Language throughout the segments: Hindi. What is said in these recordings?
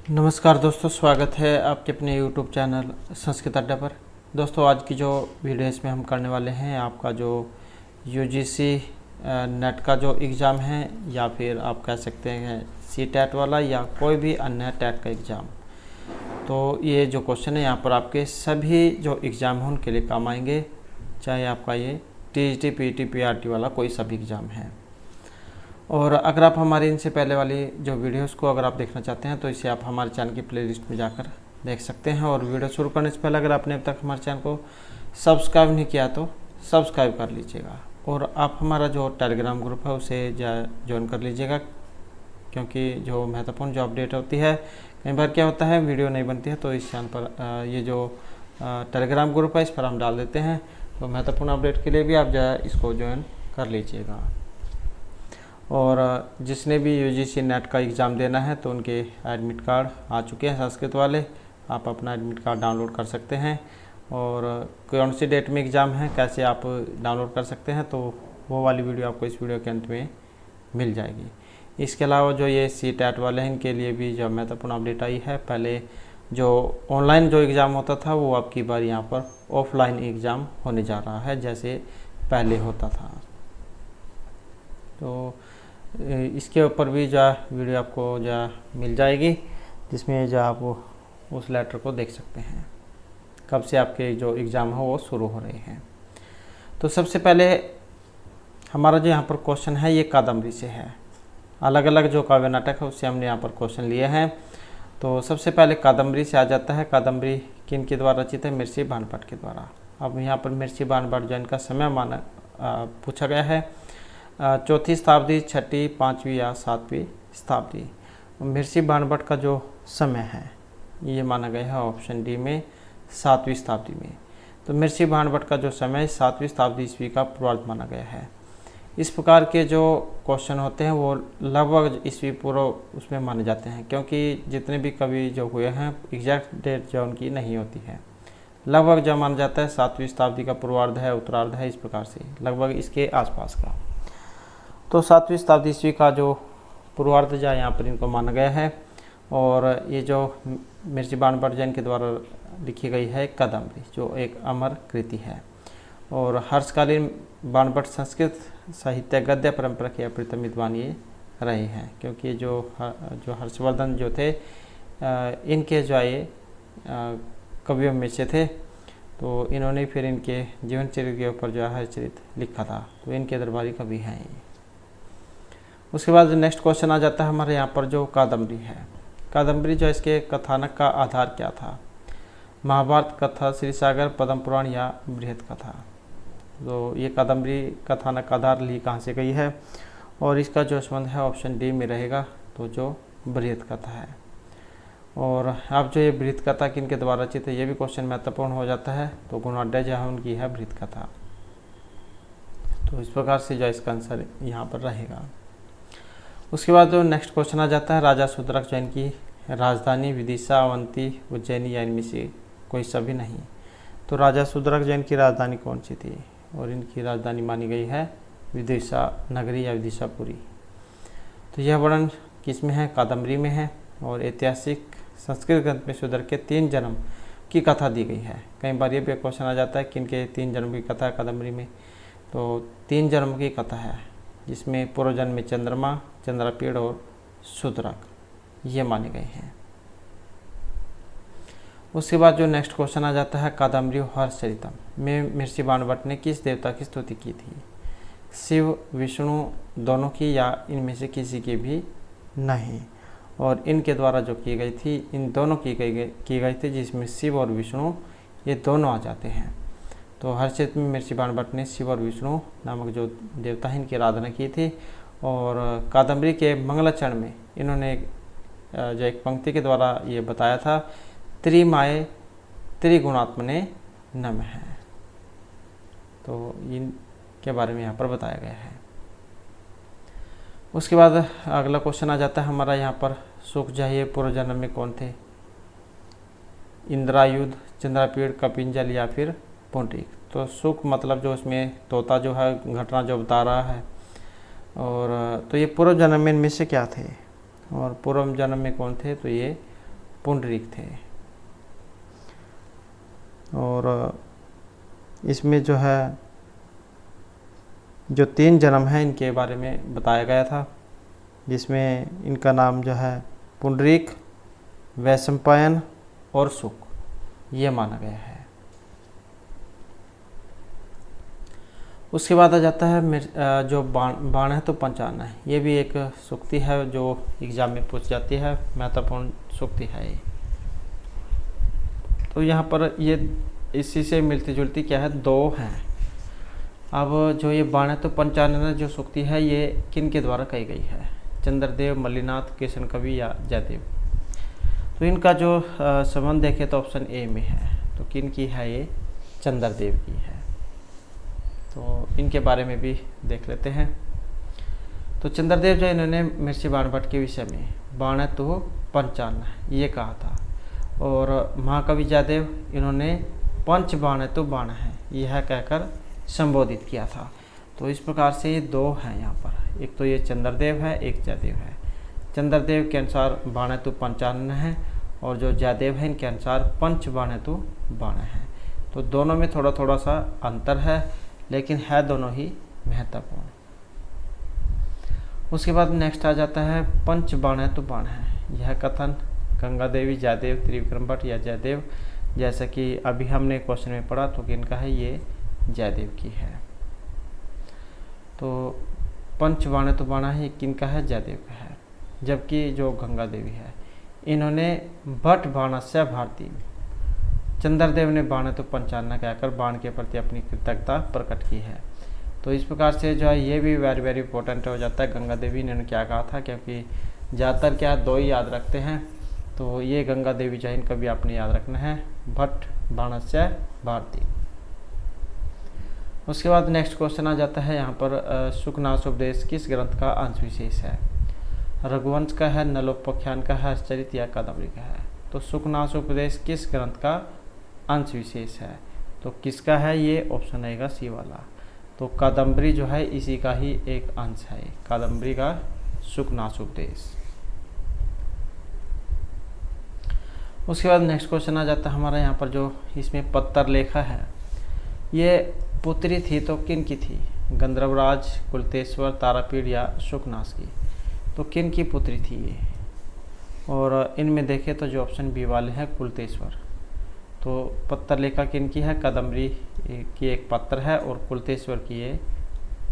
नमस्कार दोस्तों, स्वागत है आपके अपने YouTube चैनल संस्कृत अड्डा पर। दोस्तों, आज की जो वीडियो इसमें हम करने वाले हैं आपका जो UGC नेट का जो एग्ज़ाम है या फिर आप कह सकते हैं CTET वाला या कोई भी अन्य टेट का एग्ज़ाम। तो ये जो क्वेश्चन है यहाँ पर आपके सभी जो एग्ज़ाम हैं उनके लिए काम आएंगे, चाहे आपका ये TGT PET PRT वाला कोई सा भी एग्ज़ाम है। और अगर आप हमारी इनसे पहले वाली जो वीडियोस को अगर आप देखना चाहते हैं तो इसे आप हमारे चैनल की प्लेलिस्ट में जाकर देख सकते हैं। और वीडियो शुरू करने से पहले अगर आपने अब तक हमारे चैनल को सब्सक्राइब नहीं किया तो सब्सक्राइब कर लीजिएगा। और आप हमारा जो टेलीग्राम ग्रुप है उसे ज्वाइन कर लीजिएगा, क्योंकि जो महत्वपूर्ण जो अपडेट होती है, कई बार क्या होता है वीडियो नहीं बनती है तो इस चैनल पर ये जो टेलीग्राम ग्रुप है इस पर हम डाल देते हैं। तो महत्वपूर्ण अपडेट के लिए भी आप इसको ज्वाइन कर लीजिएगा। और जिसने भी UGC नेट का एग्ज़ाम देना है तो उनके एडमिट कार्ड आ चुके हैं संस्कृत वाले, आप अपना एडमिट कार्ड डाउनलोड कर सकते हैं। और कौन सी डेट में एग्ज़ाम है, कैसे आप डाउनलोड कर सकते हैं, तो वो वाली वीडियो आपको इस वीडियो के अंत में मिल जाएगी। इसके अलावा जो ये CTET वाले हैं इनके लिए भी जो महत्वपूर्ण अपडेट आई है, पहले जो ऑनलाइन जो एग्ज़ाम होता था वो अब की बार यहाँ पर ऑफलाइन एग्ज़ाम होने जा रहा है जैसे पहले होता था। तो इसके ऊपर भी जो वीडियो आपको जो मिल जाएगी, जिसमें जो आप उस लेटर को देख सकते हैं कब से आपके जो एग्ज़ाम है वो शुरू हो रहे हैं। तो सबसे पहले हमारा जो यहाँ पर क्वेश्चन है ये कादम्बरी से है। अलग अलग जो काव्य नाटक है उससे हमने यहाँ पर क्वेश्चन लिए हैं। तो सबसे पहले कादम्बरी से आ जाता है। कादम्बरी किन के द्वारा रचित है? मिर्ची बाणभट्ट के द्वारा। अब यहाँ पर मिर्ची बाणभट्ट जो इनका समय माना पूछा गया है, चौथी शताब्दी, छठी, पाँचवीं या सातवीं शताब्दी। मिर्ची बाणभट्ट का जो समय है ये माना गया है ऑप्शन डी में 7वीं शताब्दी में। तो मिर्ची बाणभट्ट का जो समय 7वीं शताब्दी ईस्वी का पूर्वार्ध माना गया है। इस प्रकार के जो क्वेश्चन होते हैं वो लगभग ईस्वी पूर्व उसमें माने जाते हैं, क्योंकि जितने भी कवि जो हुए हैं एग्जैक्ट डेट जो उनकी नहीं होती है। लगभग जो माना जाता है 7वीं शताब्दी का पूर्वार्ध है, उत्तरार्ध है, इस प्रकार से लगभग इसके आसपास का। तो 7वीं शताब्दी ईस्वी का जो पूर्वार्ध जो यहाँ पर इनको माना गया है। और ये जो मिर्ची बाणभट्ट जैन के द्वारा लिखी गई है कादम्बरी, जो एक अमर कृति है। और हर्षकालीन बाणभट्ट संस्कृत साहित्य गद्य परंपरा के अप्रितम विद्वान ये रहे हैं, क्योंकि जो हर्षवर्धन जो थे इनके जो ये कवियों में से थे। तो इन्होंने फिर इनके जीवन चरित्र के ऊपर जो है चरित्र लिखा था, तो इनके दरबारी कवि हैं ये। उसके बाद नेक्स्ट क्वेश्चन आ जाता है हमारे यहाँ पर जो कादम्बरी है। कादम्बरी जो इसके कथानक का आधार क्या था? महाभारत कथा, श्री सागर, पद्म पुराण या बृहत कथा। तो ये कादम्बरी कथानक आधार ली कहाँ से गई है? और इसका जो संबंध है ऑप्शन डी में रहेगा, तो जो बृहत कथा है। और अब जो ये बृहत कथा किन के द्वारा रचित है ये भी क्वेश्चन महत्वपूर्ण हो जाता है। तो गुणाढ्य जो है उनकी है बृहत कथा। तो इस प्रकार से जो इसका आंसर यहाँ पर रहेगा। उसके बाद जो नेक्स्ट क्वेश्चन आ जाता है, राजा शूद्रक जैन की राजधानी विदिशा, अवंती, उज्जैनी या इनमें से कोई सभी नहीं। तो राजा शूद्रक जैन की राजधानी कौन सी थी? और इनकी राजधानी मानी गई है विदिशा नगरी या विदिशापुरी। तो यह वर्णन किस में है? कादम्बरी में है। और ऐतिहासिक संस्कृत ग्रंथ में शूद्र के 3 जन्म की कथा दी गई है। कई बार ये भी क्वेश्चन आ जाता है कि इनके 3 जन्म की कथा है कादम्बरी में। तो 3 जन्म की कथा है, जिसमें पूर्व जन्म में चंद्रमा, चंद्रपीड़ और शूद्रक ये माने गए हैं। उसके बाद जो नेक्स्ट क्वेश्चन आ जाता है, कादम्बरी हर्षचरितम में मिर्ची बाणभट्ट ने किस देवता की स्तुति की थी? शिव, विष्णु, दोनों की या इनमें से किसी की भी नहीं। और इनके द्वारा जो की गई थी, इन दोनों की गई थी, जिसमें शिव और विष्णु ये दोनों आ जाते हैं। तो हर्षचरित में मिर्ची बाणभट्ट ने शिव और विष्णु नामक जो देवता हैं इनकी आराधना की थी। और कादम्बरी के मंगलाचरण में इन्होंने जो एक पंक्ति के द्वारा ये बताया था, त्रिमाए त्रिगुणात्मने नमः। तो इनके बारे में यहाँ पर बताया गया है। उसके बाद अगला क्वेश्चन आ जाता है हमारा यहाँ पर, सुख जाइए पूर्व जन्म में कौन थे? इंद्रायुध, चंद्रपीड़, कपिंजल या फिर पुंडरीक। तो सुख मतलब जो इसमें तोता जो है घटना जो बता रहा है। और तो ये पूर्व जन्म में इनमें से क्या थे? और पूर्व जन्म में कौन थे? तो ये पुंडरीक थे। और इसमें जो है जो 3 जन्म हैं इनके बारे में बताया गया था, जिसमें इनका नाम जो है पुंडरीक, वैशंपायन और शुक ये माना गया है। उसके बाद आ जाता है जो बाण है तो पंचानन है। ये भी एक सूक्ति है जो एग्जाम में पूछ जाती है, महत्वपूर्ण सूक्ति है ये। तो यहाँ पर ये इसी से मिलती जुलती क्या है, 2 हैं। अब जो ये बाण है तो पंचानन जो सूक्ति है ये किन के द्वारा कही गई है, चंद्रदेव, मल्लिनाथ, किशन कवि या जयदेव। तो इनका जो संबंध देखें तो ऑप्शन ए में है। तो किन की है ये, चंद्रदेव की है। तो इनके बारे में भी देख लेते हैं। तो चंद्रदेव जो इन्होंने मिर्ची बाण भट्ट के विषय में बाण है तो पंचानन ये कहा था, और महाकवि जयदेव इन्होंने पंच बाण है तो बाण है यह कहकर संबोधित किया था। तो इस प्रकार से ये 2 हैं यहाँ पर, एक तो ये चंद्रदेव है, एक जयदेव है। चंद्रदेव के अनुसार बाण है तो पंचानन है, और जो जयदेव है इनके अनुसार पंच बाण है तो बाण है। तो दोनों में थोड़ा थोड़ा सा अंतर है, लेकिन है दोनों ही महत्वपूर्ण। उसके बाद नेक्स्ट आ जाता है पंच बाण है तो बाण है। यह कथन गंगा देवी, जयदेव, त्रिविक्रम भट्ट या जयदेव, जैसा कि अभी हमने क्वेश्चन में पढ़ा, तो किनका है, ये जयदेव की है। तो पंच बाण है तो बाण है किनका है, जयदेव का है। जबकि जो गंगा देवी है इन्होंने भट्ट बाणस्य भारती, चंद्रदेव ने बाण है तो पंचानन कहकर बाण के प्रति अपनी कृतज्ञता प्रकट की है। तो इस प्रकार से जो है ये भी वेरी वेरी इंपॉर्टेंट हो जाता है। गंगा देवी ने क्या कहा था, क्योंकि ज़्यादातर क्या 2 ही याद रखते हैं, तो ये गंगा देवी जो है इनका भी आपने याद रखना है, भट्ट बाणस्य भारती। उसके बाद नेक्स्ट क्वेश्चन आ जाता है यहाँ पर शुकनासोपदेश किस ग्रंथ का अंश विशेष है, रघुवंश का है, नलोपाख्यान का है, हर्षचरित या कादम्बरी का है। तो शुकनासोपदेश किस ग्रंथ का अंश विशेष है, तो किसका है, ये ऑप्शन आएगा सी वाला। तो कादम्बरी जो है इसी का ही एक अंश है, कादम्बरी का शुकनासोपदेश। उसके बाद नेक्स्ट क्वेश्चन आ जाता है हमारा यहाँ पर जो इसमें पत्तर लेखा है, ये पुत्री थी तो किन की थी, गंधर्वराज, कुलतेश्वर, तारापीठ या शुकनास की। तो किन की पुत्री थी ये, और इनमें देखें तो जो ऑप्शन बी वाले हैं कुलतेश्वर। तो पत्तर लेखा किन की है, कादम्बरी की एक पत्र है, और कुलतेश्वर की ये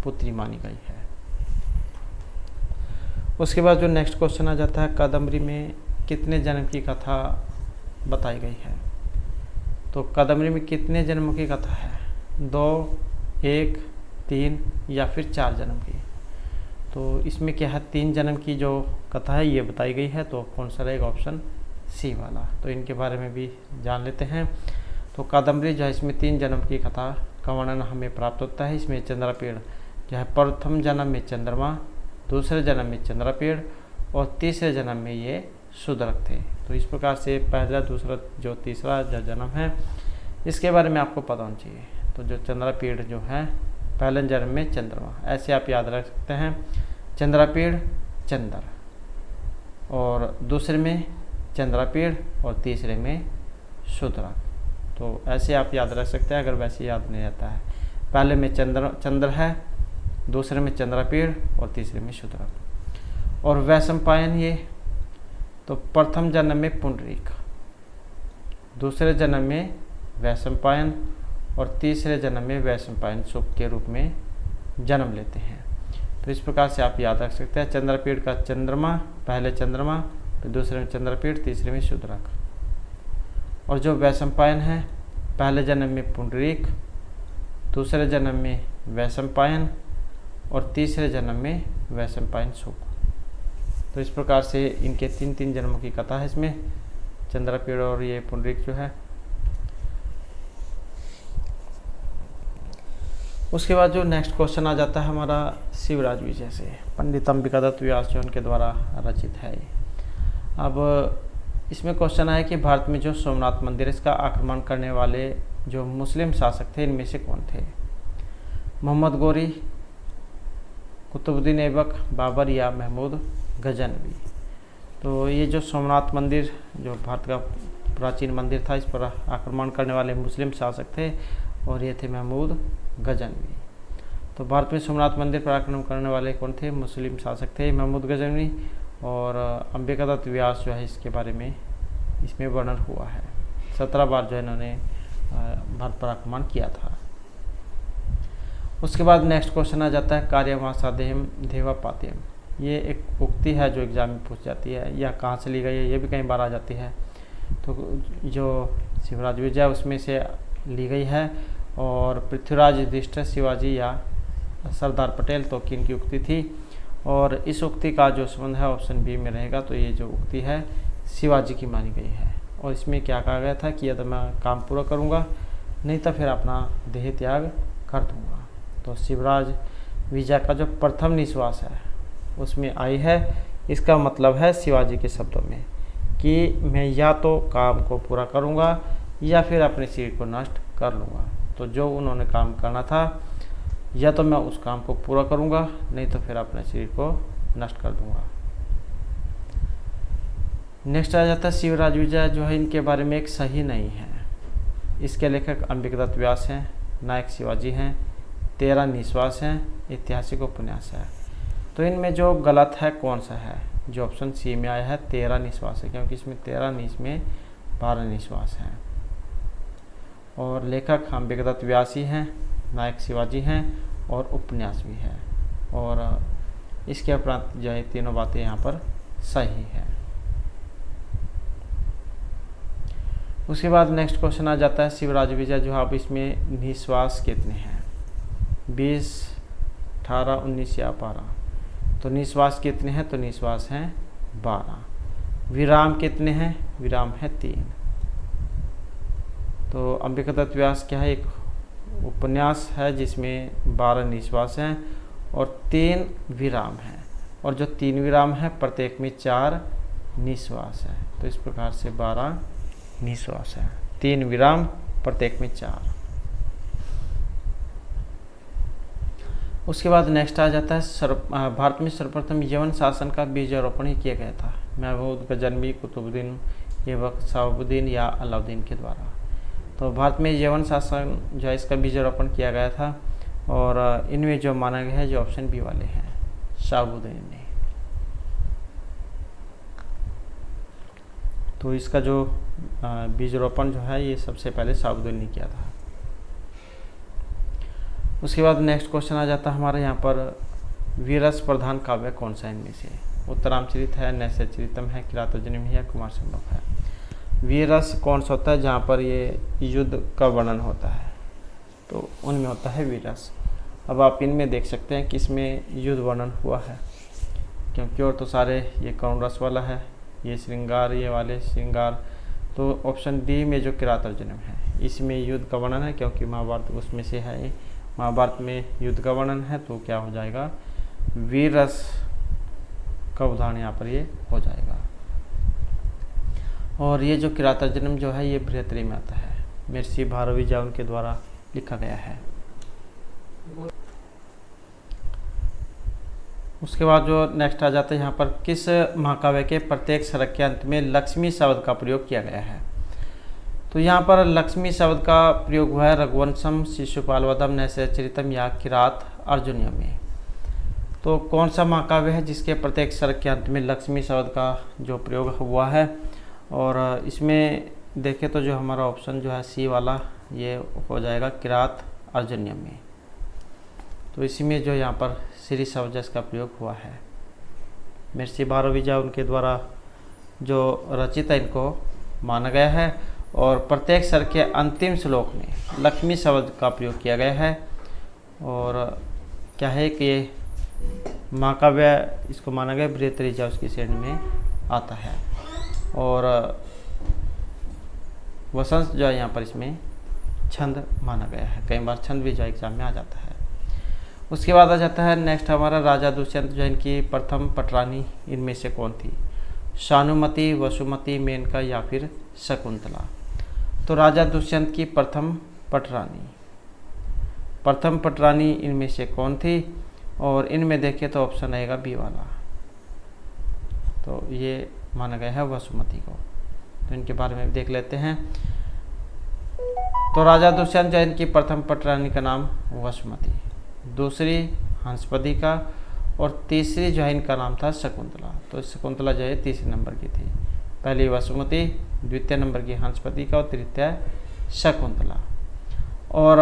पुत्री मानी गई है। उसके बाद जो नेक्स्ट क्वेश्चन आ जाता है, कादम्बरी में कितने जन्म की कथा बताई गई है। तो कादम्बरी में कितने जन्मों की कथा है, 2, 1, 3 या फिर 4 जन्म की। तो इसमें क्या है, 3 जन्म की जो कथा है ये बताई गई है। तो कौन सा रहेगा, ऑप्शन सी वाला। तो इनके बारे में भी जान लेते हैं। तो कादम्बरी जो है इसमें 3 जन्म की कथा का वर्णन हमें प्राप्त होता है। इसमें चंद्रापीड़ जो है प्रथम जन्म में चंद्रमा, दूसरे जन्म में चंद्रापीड़ और तीसरे जन्म में ये शूद्रक थे। तो इस प्रकार से पहला, दूसरा, जो तीसरा जो जन्म है इसके बारे में आपको पता होना चाहिए। तो जो चंद्रापीड़ जो है पहले जन्म में चंद्रमा, ऐसे आप याद रख सकते हैं, चंद्रापीड़ चंद्र, और दूसरे में चंद्रापीड़ और तीसरे में शूद्रक। तो ऐसे आप याद रख सकते हैं, अगर वैसे याद नहीं रहता है। पहले में चंद्र है, दूसरे में चंद्रापीड़ और तीसरे में शूद्रक। और वैशंपायन ये तो प्रथम जन्म में पुंडरीक, दूसरे जन्म में वैशंपायन और तीसरे जन्म में वैशंपायन शुक के रूप में जन्म लेते हैं। तो इस प्रकार से आप याद रख सकते हैं, चंद्रपीड़ का चंद्रमा, पहले चंद्रमा, फिर दूसरे में चंद्रपीड़, तीसरे में शूद्रक। और जो वैशंपायन है पहले जन्म में पुंडरीक, दूसरे जन्म में वैशंपायन और तीसरे जन्म में वैशंपायन शुक। तो इस प्रकार से इनके 3 जन्मों की कथा है इसमें, चंद्रपीड़ और ये पुंडरीक जो है। उसके बाद जो नेक्स्ट क्वेश्चन आ जाता है हमारा शिवराज विजय से, पंडित अंबिका दत्त व्यास जो उनके द्वारा रचित है। अब इसमें क्वेश्चन आया कि भारत में जो सोमनाथ मंदिर इसका आक्रमण करने वाले जो मुस्लिम शासक थे इनमें से कौन थे, मोहम्मद गोरी, कुतुबुद्दीन ऐबक, बाबर या महमूद गजनवी। तो ये जो सोमनाथ मंदिर जो भारत का प्राचीन मंदिर था, इस पर आक्रमण करने वाले मुस्लिम शासक थे और ये थे महमूद गजनवी। तो भारत में सोमनाथ मंदिर पर आक्रमण करने वाले कौन थे? मुस्लिम शासक थे, महमूद गजनवी। और अंबिकादत्त व्यास जो है इसके बारे में इसमें वर्णन हुआ है। 17 बार जो है इन्होंने भारत पर आक्रमण किया था। उसके बाद नेक्स्ट क्वेश्चन आ जाता है कार्यमासादेहम देवा पातेयम। ये एक उक्ति है जो एग्जाम में पूछ जाती है, यह कहाँ से ली गई है, ये भी कई बार आ जाती है। तो जो शिवराज विजय उसमें से ली गई है। और पृथ्वीराज युधिष्ठिर, शिवाजी या सरदार पटेल, तो किन की उक्ति थी? और इस उक्ति का जो संबंध है ऑप्शन बी में रहेगा। तो ये जो उक्ति है शिवाजी की मानी गई है। और इसमें क्या कहा गया था कि या तो मैं काम पूरा करूँगा, नहीं तो फिर अपना देह त्याग कर दूँगा। तो शिवराज विजय का जो प्रथम निश्वास है उसमें आई है। इसका मतलब है शिवाजी के शब्दों में कि मैं या तो काम को पूरा करूँगा या फिर अपने शरीर को नष्ट कर लूँगा। तो जो उन्होंने काम करना था, या तो मैं उस काम को पूरा करूँगा, नहीं तो फिर अपने शरीर को नष्ट कर दूँगा। नेक्स्ट आ जाता है शिवराज विजय जो है इनके बारे में एक सही नहीं है। इसके लेखक अंबिकादत्त व्यास हैं, नायक शिवाजी हैं, 13 निश्वास हैं, ऐतिहासिक उपन्यास है। तो इनमें जो गलत है कौन सा है? जो ऑप्शन सी में आया है 13 निश्वास है, क्योंकि इसमें 13 नहीं, इसमें 12 निश्वास हैं। और लेखक अंबिकादत्त व्यास ही हैं, नायक शिवाजी हैं और उपन्यास भी है। और इसके उपरांत जो है तीनों बातें यहाँ पर सही है। उसके बाद नेक्स्ट क्वेश्चन आ जाता है शिवराज विजय जो अब इसमें निश्वास कितने हैं? 20, 18, 19 या 12? तो निश्वास कितने हैं? तो निश्वास हैं 12। विराम कितने हैं? विराम है 3। तो अंबिकादत्त व्यास क्या है? एक उपन्यास है जिसमें 12 निश्वास हैं और 3 विराम हैं। और जो 3 विराम है प्रत्येक में 4 निश्वास है। तो इस प्रकार से 12 निश्वास है, 3 विराम, प्रत्येक में 4। उसके बाद नेक्स्ट आ जाता है भारत में सर्वप्रथम यवन शासन का बीजारोपण ही किया गया था। महमूद गजनवी, कुतुबुद्दीन ऐबक, शहाबुद्दीन या अलाउद्दीन के द्वारा। तो भारत में यवन शासन जो है इसका बीजारोपण किया गया था। और इनमें जो माना गया है जो ऑप्शन बी वाले हैं, शहाबुद्दीन ने। तो इसका जो बीजारोपण जो है ये सबसे पहले शहाबुद्दीन ने किया था। उसके बाद नेक्स्ट क्वेश्चन आ जाता है हमारे यहाँ पर वीररस प्रधान काव्य कौन सा इनमें से? उत्तरामचरित है, नैषधीयचरितम है, किरातार्जुनीय है या कुमार संभव है? वीररस कौन सा होता है? जहाँ पर ये युद्ध का वर्णन होता है, तो उनमें होता है वीररस। अब आप इनमें देख सकते हैं कि इसमें युद्ध वर्णन हुआ है, क्योंकि और तो सारे ये करुण रस वाला है, ये श्रृंगार, ये वाले श्रृंगार। तो ऑप्शन डी में जो किरातार्जुनीय है इसमें युद्ध का वर्णन है, क्योंकि महाभारत उसमें से है। महाभारत में युद्ध का वर्णन है, तो क्या हो जाएगा? वीररस का उदाहरण यहाँ पर ये हो जाएगा। और ये जो किरातार्जुनीय जो है ये बृहत्तरी में आता है, महर्षि भारद्वाज उनके द्वारा लिखा गया है। उसके बाद जो नेक्स्ट आ जाता है यहाँ पर किस महाकाव्य के प्रत्येक सरक के अंत में लक्ष्मी शब्द का प्रयोग किया गया है? तो यहाँ पर लक्ष्मी शब्द का प्रयोग हुआ है रघुवंशम, शिशुपालवधम, नैषधीयचरितम या किरातार्जुनीय में। तो कौन सा महाकाव्य है जिसके प्रत्येक सर्ग के अंत में लक्ष्मी शब्द का जो प्रयोग हुआ है? और इसमें देखें तो जो हमारा ऑप्शन जो है सी वाला ये हो जाएगा किरातार्जुनीय में। तो इसी में जो यहाँ पर श्री शब्द का प्रयोग हुआ है, महर्षि भारद्वाज उनके द्वारा जो रचित है इनको माना गया है। और प्रत्येक सर्ग के अंतिम श्लोक में लक्ष्मी शब्द का प्रयोग किया गया है। और क्या है कि ये महाकाव्य इसको माना गया बृहत्तरी उसकी श्रेणी में आता है। और वसंत जो है यहाँ पर इसमें छंद माना गया है, कई बार छंद भी जो एग्जाम में आ जाता है। उसके बाद आ जाता है नेक्स्ट हमारा राजा दुष्यंत जो इनकी प्रथम पटरानी इनमें से कौन थी? शानुमती, वसुमती, मेनका या फिर शकुंतला? तो राजा दुष्यंत की प्रथम पटरानी इनमें से कौन थी? और इनमें देखें तो ऑप्शन आएगा बी वाला, तो ये माना गया है वसुमती को। तो इनके बारे में देख लेते हैं। तो राजा दुष्यंत जो इनकी प्रथम पटरानी का नाम वसुमती, दूसरी हंसपदिका और तीसरी जो है इनका नाम था शकुंतला। तो शकुंतला जो है तीसरे नंबर की थी। पहली वसुमती, द्वितीय नंबर की हंसपदिका और तृतीय शकुंतला। और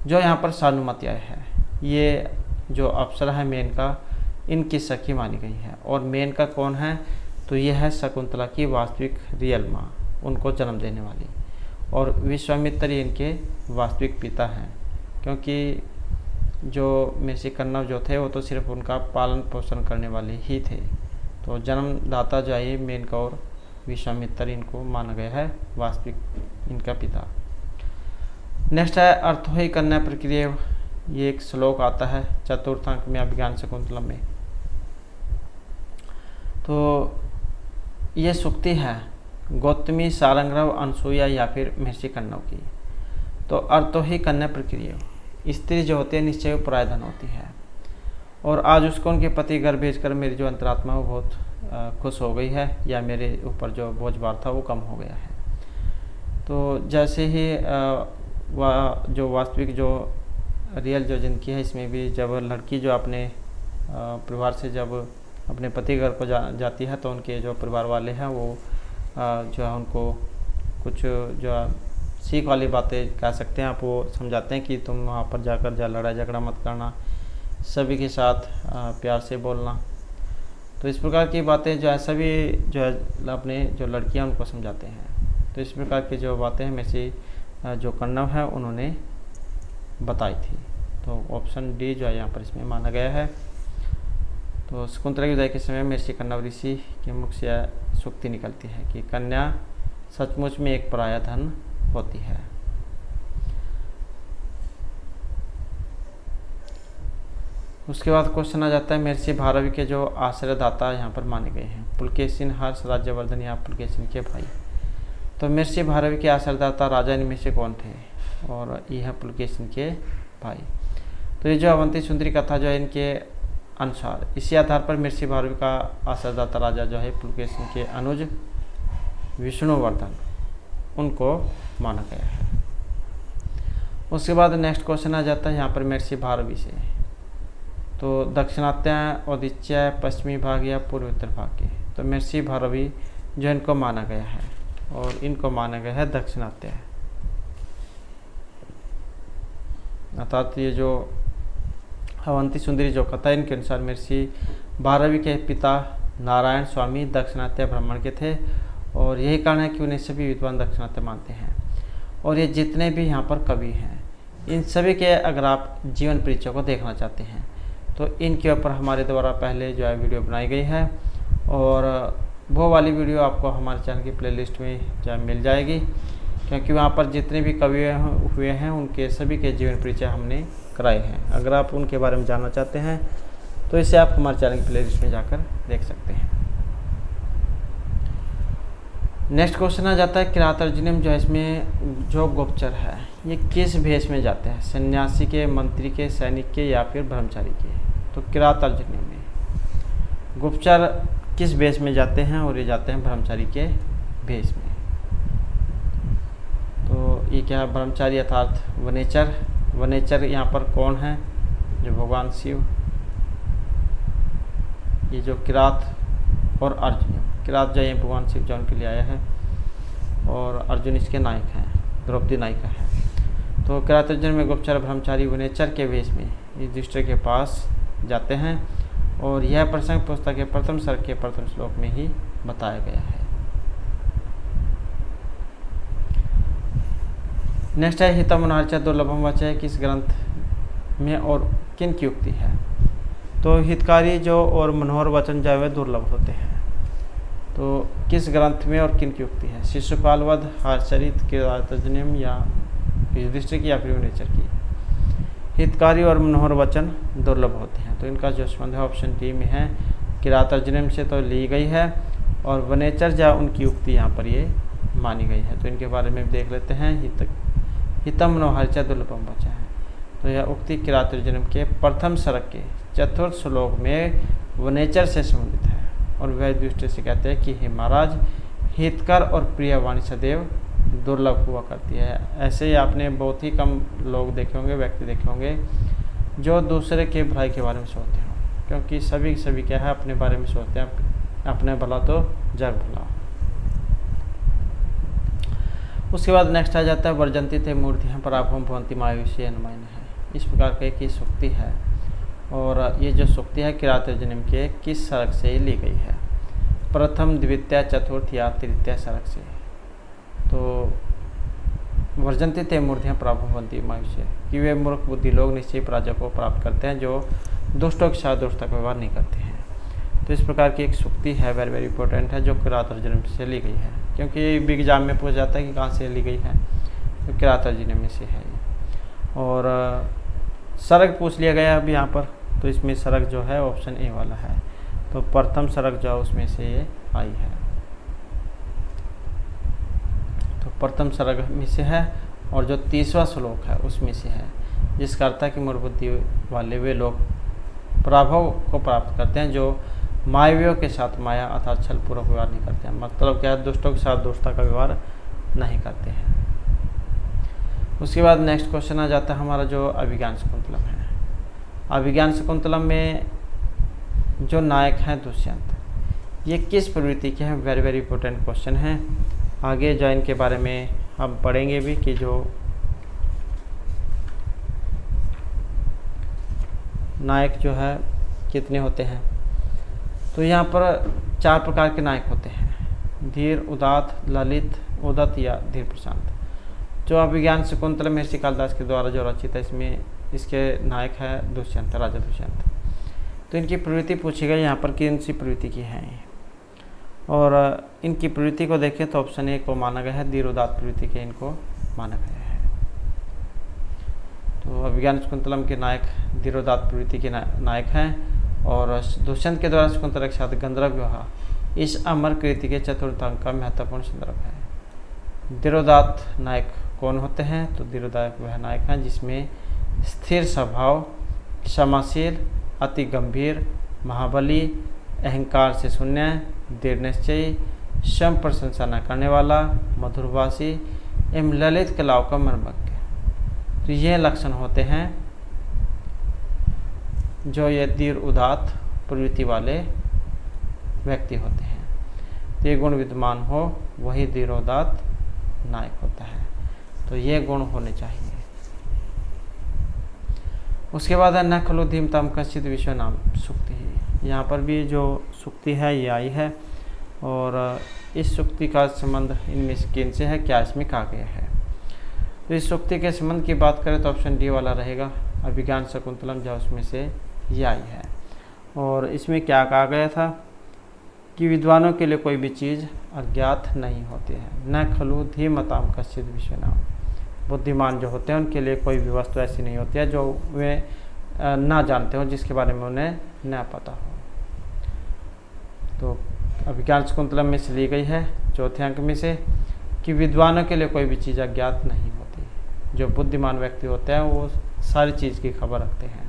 जो यहाँ पर सानुमती है, ये जो अप्सरा है मेनका, इनकी सखी मानी गई है। और मेनका कौन है? तो ये है शकुंतला की वास्तविक रियल माँ, उनको जन्म देने वाली। और विश्वामित्र इनके वास्तविक पिता हैं, क्योंकि जो महर्षि कण्व जो थे वो तो सिर्फ उनका पालन पोषण करने वाले ही थे। तो जन्मदाता जो है मेनका और विश्वामित्र, इनको माना गया है वास्तविक इनका पिता। नेक्स्ट है अर्थो ही कन्या प्रक्रिया। ये एक श्लोक आता है चतुर्थांक में अभिज्ञान शकुंतलम में। तो ये सूक्ति है गौतमी, सारंगरव, अनसुईया या फिर महर्षि कण्व की। तो अर्थो ही कन्या प्रक्रिया, स्त्री जो होती है निश्चय परायधन होती है। और आज उसको उनके पति घर भेजकर मेरी जो अंतरात्मा वो बहुत खुश हो गई है, या मेरे ऊपर जो बोझभार था वो कम हो गया है। तो जैसे ही जो वास्तविक जो रियल जो जिंदगी है, इसमें भी जब लड़की जो अपने परिवार से जब अपने पति घर को जाती है, तो उनके जो परिवार वाले हैं वो जो है उनको कुछ जो सीख वाली बातें कह सकते हैं आप, वो समझाते हैं कि तुम वहाँ पर जाकर लड़ाई झगड़ा मत करना, सभी के साथ प्यार से बोलना। तो इस प्रकार की बातें जो है सभी जो है अपने जो लड़कियाँ उनको समझाते हैं। तो इस प्रकार की जो बातें हैं महर्षि जो कण्व है उन्होंने बताई थी। तो ऑप्शन डी जो है यहाँ पर इसमें माना गया है। तो शकुंतला की विदाई के समय महर्षि कण्व ऋषि के मुख से सूक्ति निकलती है कि कन्या सचमुच में एक पराया धन होती है। उसके बाद क्वेश्चन आ जाता है महर्षि भारवी के जो आश्रयदाता यहाँ पर माने गए हैं, पुलकेशिन, हर्ष, राज्यवर्धन या पुलकेशिन के भाई। तो महर्षि भारवी के आश्रयदाता राजा इनमें से कौन थे? और ये है पुलकेशिन के भाई। तो ये जो अवंती सुंदरी कथा जो है इनके अनुसार, इसी आधार पर महर्षि भारवी का आश्रयदाता राजा जो है पुलकेशिन के अनुज विष्णुवर्धन, उनको माना गया है। उसके बाद नेक्स्ट क्वेश्चन आ जाता है यहाँ पर महर्षि भारवी से। तो दक्षिणात्य, औदिच्य, पश्चिमी भाग या पूर्व उत्तर भाग के। तो महर्षि भारवी जो इनको माना गया है, और इनको माना गया है दक्षिणात्य। अर्थात ये जो अवंती सुंदरी जो कथा है इनके अनुसार महर्षि भारवी के पिता नारायण स्वामी दक्षिणात्य ब्राह्मण के थे, और यही कारण है कि उन्हें सभी विद्वान दक्षिणात्य मानते हैं। और ये जितने भी यहाँ पर कवि हैं, इन सभी के अगर आप जीवन परिचय को देखना चाहते हैं तो इनके ऊपर हमारे द्वारा पहले जो है वीडियो बनाई गई है, और वो वाली वीडियो आपको हमारे चैनल की प्लेलिस्ट में जो है मिल जाएगी, क्योंकि वहाँ पर जितने भी कवि हुए हैं उनके सभी के जीवन परिचय हमने कराए हैं। अगर आप उनके बारे में जानना चाहते हैं तो इसे आप हमारे चैनल की प्लेलिस्ट में जाकर देख सकते हैं। नेक्स्ट क्वेश्चन आ जाता है किरात अर्जुनम। जो है इसमें जो गुप्तचर है ये किस भेष में जाते हैं? सन्यासी के, मंत्री के, सैनिक के या फिर ब्रह्मचारी के? तो किरात अर्जुनम में गुप्तचर किस भेष में जाते हैं? और ये जाते हैं ब्रह्मचारी के भेष में। तो ये क्या है? ब्रह्मचारी अर्थात वनेचर। वनेचर यहाँ पर कौन है? जो भगवान शिव। ये जो किरात और अर्जुन, किरात जो है भगवान शिव जो उनके लिए आया है, और अर्जुन इसके नायक हैं, द्रौपदी नायिका है। तो किरात अर्जुन में गुप्तचर ब्रह्मचारी वनेचर के वेश में युधिष्ठिर के पास जाते हैं, और यह प्रसंग पुस्तक के प्रथम सर्ग के प्रथम श्लोक में ही बताया गया है। नेक्स्ट है हितम मनोहरचा दुर्लभम वचय, किस ग्रंथ में और किन की उक्ति है? तो हितकारी जो और मनोहर वचन जो है दुर्लभ होते हैं। तो किस ग्रंथ में और किन की उक्ति है? शिशुपाल वध, हर्षचरित, किरात अर्जुनम या युधिष्ठिर की या फिर वनेचर की? हितकारी और मनोहर वचन दुर्लभ होते हैं। तो इनका जो संबंध है ऑप्शन डी में है, किरात अर्जुनम से तो ली गई है, और वनेचर जो उनकी उक्ति यहाँ पर ये मानी गई है। तो इनके बारे में देख लेते हैं। हितम मनोहरचा दुर्लभम वचः है। तो यह उक्ति किरात अर्जुनम के प्रथम सर्ग के चतुर्थ श्लोक में वनेचर से संबंधित है। और वह दृष्टि से कहते हैं कि हे महाराज, हितकर और प्रिय वाणी सदैव दुर्लभ हुआ करती है। ऐसे ही आपने बहुत ही कम लोग देखे होंगे, व्यक्ति देखे होंगे जो दूसरे के भलाई के बारे में सोचते हो, क्योंकि सभी क्या है अपने बारे में सोचते हैं, अपने भला तो जग भला। उसके बाद नेक्स्ट आ जाता है वर्जंती थे मूर्तियाँ पराभम भवंती मायुषी अनुमान है। इस प्रकार का एक सूक्ति है और ये जो सूक्ति है किरात जन्म के किस सरक से ली गई है? प्रथम, द्वितीय, चतुर्थ या तृतीय सरक से। तो वर्जंती थे मूर्तियाँ पराभम भवंती मायुषी, कि वे मूर्ख बुद्धि लोग निश्चय पराजय को प्राप्त करते हैं जो दुष्टों के साथ दुष्टता का व्यवहार नहीं करते हैं। तो इस प्रकार की एक सूक्ति है, वेरी इंपॉर्टेंट है, जो किरात अर्जुन से ली गई है, क्योंकि ये भी एग्जाम में पूछा जाता है कि कहाँ से ली गई है, तो किरात अर्जुन में से है। और सरक पूछ लिया गया अब यहाँ पर, तो इसमें सरक जो है ऑप्शन ए वाला है। तो प्रथम सरक जो है उसमें से ये आई है, तो प्रथम सरक में से है। और जो 30वां श्लोक है उसमें से है, जिसका अर्थ है कि मूर्ख बुद्धि वाले वे लोग पराभव को प्राप्त करते हैं जो मायावियों के साथ माया अर्थात छल पूर्वक व्यवहार नहीं करते हैं। मतलब क्या है, दुष्टों के साथ दुष्टता का व्यवहार नहीं करते हैं। उसके बाद नेक्स्ट क्वेश्चन आ जाता है हमारा जो अभिज्ञान शकुंतलम है। अभिज्ञान शकुंतलम में जो नायक हैं दुष्यंत, ये किस प्रवृत्ति के हैं? वेरी इंपॉर्टेंट क्वेश्चन है। आगे जो इनके बारे में हम पढ़ेंगे भी कि जो नायक जो है कितने होते हैं। तो यहाँ पर 4 प्रकार के नायक होते हैं, धीर, उदात, ललित, उदत या धीर प्रशांत। जो अभिज्ञान शकुंतलम महर्षि कालिदास के द्वारा जो रचित है, इसमें इसके नायक है दुष्यंत, राजा दुष्यंत। तो इनकी प्रवृत्ति पूछी गई यहाँ पर कि इनसी प्रवृत्ति की है, और इनकी प्रवृत्ति को देखें तो ऑप्शन ए को माना गया है, धीर उदात प्रवृत्ति के इनको माना गया है। तो अभिज्ञान शकुंतलम के नायक धीरोदात प्रवृत्ति के नायक हैं, और दुष्यंत के द्वारा शकुंतला के साथ गंधर्व विवाह इस अमर कृति के चतुर्थ अंक का महत्वपूर्ण संदर्भ है। धीरोदात नायक कौन होते हैं? तो धीरोदात वह नायक हैं जिसमें स्थिर स्वभाव, क्षमाशील, अति गंभीर, महाबली, अहंकार से शून्य, दृढ़ निश्चयी, सम प्रशंसा न करने वाला, मधुरभाषी एवं ललित कलाओं का मर्मज्ञ। तो ये लक्षण होते हैं जो ये धीर उदात प्रवृत्ति वाले व्यक्ति होते हैं। तो ये गुण विद्यमान हो वही धीर उदात नायक होता है, तो ये गुण होने चाहिए। उसके बाद न खलु धीमताम कश्चित विश्व नाम सूक्ति है। यहाँ पर भी जो सूक्ति है ये आई है, और इस सूक्ति का संबंध इनमें से किन से है, क्या इसमें कहा गया है? तो इस सूक्ति के संबंध की बात करें तो ऑप्शन डी वाला रहेगा, अभिज्ञान शकुंतलम, जो उसमें से ये आई है। और इसमें क्या कहा गया था कि विद्वानों के लिए कोई भी चीज़ अज्ञात नहीं होती है। न खलु धीमताम कश्चित विषय नाम, बुद्धिमान जो होते हैं उनके लिए कोई भी वस्तु ऐसी नहीं होती है जो वे ना जानते हो, जिसके बारे में उन्हें न पता हो। तो अभिज्ञान शकुंतलम में से ली गई है चौथे अंक में से कि विद्वानों के लिए कोई भी चीज़ अज्ञात नहीं होती। जो बुद्धिमान व्यक्ति होते हैं वो सारी चीज़ की खबर रखते हैं।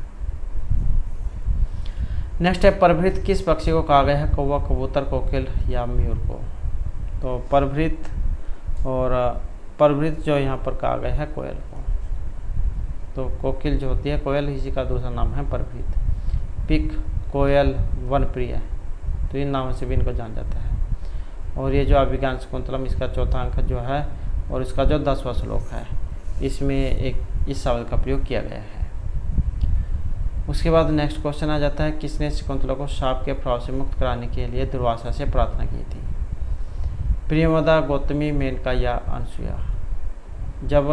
नेक्स्ट है परभृत किस पक्षी को कहा गया है? कौवा, कबूतर, कोकिल या मयूर को। तो परभृत, और परभृत जो यहाँ पर कहा गया है कोयल को। तो कोकिल जो होती है कोयल, इसी का दूसरा नाम है परभृत। पिक, कोयल, वनप्रिय, तो इन नामों से भी इनको जाना जाता है। और ये जो अभिज्ञान शकुंतलम इसका चौथा अंक जो है और इसका जो 10वां श्लोक है, इसमें एक इस शब्द का प्रयोग किया गया है। उसके बाद नेक्स्ट क्वेश्चन आ जाता है किसने शकुंतला को शाप के प्रभाव से मुक्त कराने के लिए दुर्वासा से प्रार्थना की थी? प्रियमदा, गौतमी, मेनका या अनसुया। जब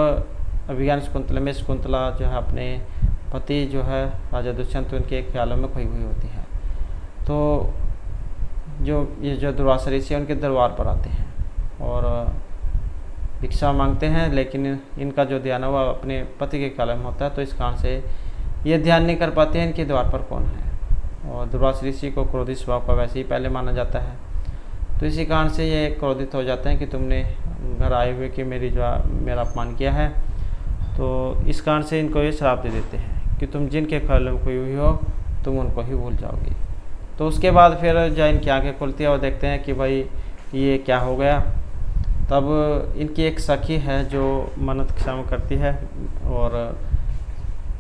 अभिज्ञान शकुंतला में शकुंतला जो है अपने पति जो है राजा दुष्यंत उनके ख्यालों में खोई हुई होती है, तो ये जो दुर्वासा ऋषि उनके दरबार पर आते हैं और भिक्षा मांगते हैं, लेकिन इनका जो ध्यान है वह अपने पति के ख्याल में होता है। तो इस कारण से ये ध्यान नहीं कर पाते हैं इनके द्वार पर कौन है। और दुर्वासा ऋषि को क्रोधित स्वभाव का वैसे ही पहले माना जाता है, तो इसी कारण से ये क्रोधित हो जाते हैं कि तुमने घर आए हुए कि मेरा अपमान किया है। तो इस कारण से इनको ये श्राप दे देते हैं कि तुम जिनके ख्याल में खोई हुई हो तुम उनको ही भूल जाओगी। तो उसके बाद फिर जब इनकी आंखें खुलती है और देखते हैं कि भाई ये क्या हो गया, तब इनकी एक सखी है जो मन्नत क्षमा करती है। और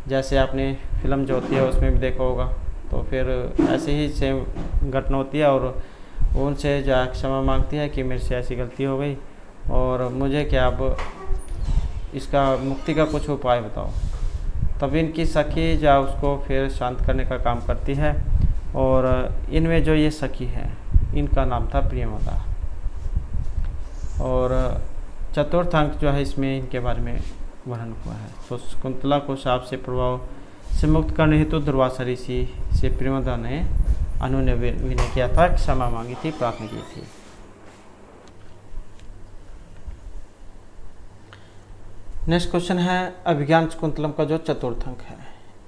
जैसे आपने फिल्म जो होती है उसमें भी देखा होगा, तो फिर ऐसे ही सेम घटना होती है और वो उनसे जा क्षमा मांगती है कि मेरे से ऐसी गलती हो गई और मुझे क्या अब इसका मुक्ति का कुछ उपाय बताओ। तब इनकी सखी जा उसको फिर शांत करने का काम करती है। और इनमें जो ये सखी है इनका नाम था प्रियमदा। और चतुर्थ अंक जो है इसमें इनके बारे में वर्णन हुआ है। तो शकुंतला को शाप से प्रभाव से मुक्त करने हेतु दुर्वासा ऋषि से प्रियमदा ने अनुनय विनय किया था, क्षमा मांगी थी, प्रार्थना की थी। नेक्स्ट क्वेश्चन है अभिज्ञान शकुंतलम का जो चतुर्थ अंक है,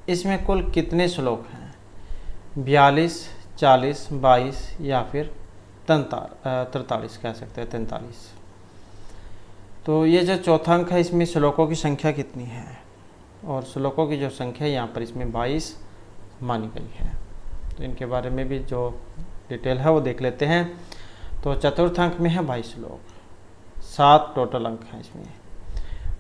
इसमें कुल कितने श्लोक हैं? 42, 40, 22 या फिर 43 कह सकते हैं, 43। तो ये जो चौथा अंक है इसमें श्लोकों की संख्या कितनी है? और श्लोकों की जो संख्या यहाँ पर इसमें 22 मानी गई है। तो इनके बारे में भी जो डिटेल है वो देख लेते हैं। तो चतुर्थ अंक में है 22 श्लोक, 7 टोटल अंक हैं इसमें।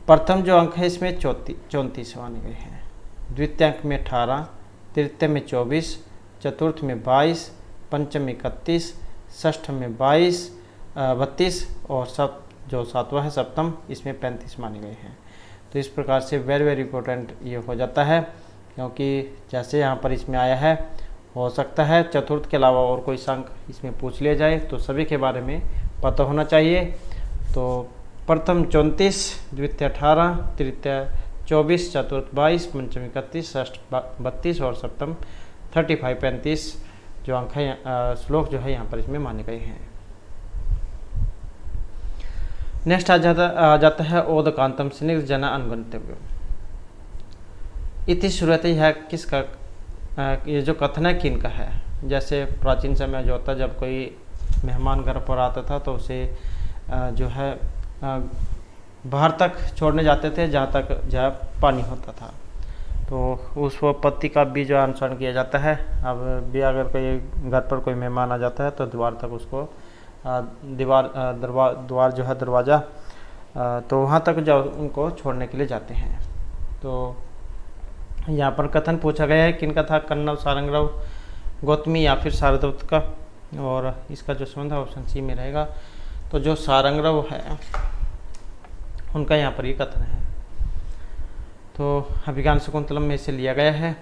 प्रथम जो अंक है इसमें 34 माने गए हैं, द्वितीय अंक में 18, तृतीय में 24, चतुर्थ में 22, पंचम में 31, षष्ठ में 32 और सब जो सातवां है सप्तम इसमें 35 माने गए हैं। तो इस प्रकार से वेरी इंपॉर्टेंट ये हो जाता है, क्योंकि जैसे यहाँ पर इसमें आया है हो सकता है चतुर्थ के अलावा और कोई अंक इसमें पूछ लिया जाए, तो सभी के बारे में पता होना चाहिए। तो प्रथम 34, द्वितीय 18, तृतीय 24, चतुर्थ 22, पंचम 31, षष्ठ 32 और सप्तम 35 जो अंक है श्लोक जो है यहाँ पर इसमें माने गए हैं। नेक्स्ट आ जाता है ओदकांतम स्निग्ध जना अनुगंतव्य। इति शुरुआती है किसका, ये जो कथन है किन का है? जैसे प्राचीन समय जो होता जब कोई मेहमान घर पर आता था तो उसे जो है बाहर तक छोड़ने जाते थे जहाँ तक जहाँ पानी होता था। तो उस पत्ती का भी जो अनुसरण किया जाता है। अब भी अगर कोई घर पर कोई मेहमान आ जाता है तो द्वार तक उसको द्वार जो है दरवाज़ा, तो वहाँ तक जो उनको छोड़ने के लिए जाते हैं। तो यहाँ पर कथन पूछा गया है किनका था? कन्नव, सारंगरव, गौतमी या फिर शारदत्त का। और इसका जो संबंध है ऑप्शन सी में रहेगा। तो जो सारंगरव है उनका यहाँ पर ये कथन है। तो अभिज्ञान शकुंतलम में से लिया गया है।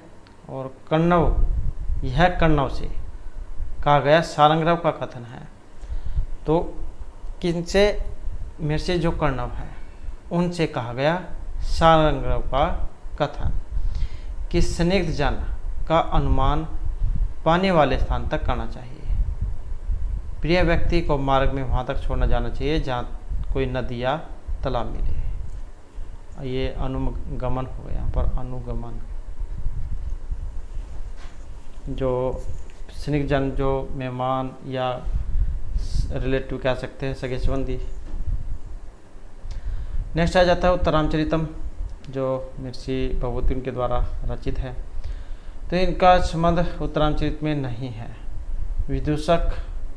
और कण्व, यह कण्व से कहा गया सारंगरव का कथन है। तो किनसे? मेरे से जो कण्व है उनसे कहा गया सारंगरव का कथन कि स्निग्ध जन का अनुमान पानी वाले स्थान तक करना चाहिए। प्रिय व्यक्ति को मार्ग में वहाँ तक छोड़ना जाना चाहिए जहाँ कोई नदी या तालाब मिले। ये अनुगमन हो गया, यहाँ पर अनुगमन। जो स्निग्ध जन जो मेहमान या रिलेटिव कह सकते हैं, सगे संबंधी। नेक्स्ट आ जाता है उत्तरामचरितम जो महर्षि भगवती के द्वारा रचित है। तो इनका संबंध उत्तरामचरित में नहीं है। विदूषक,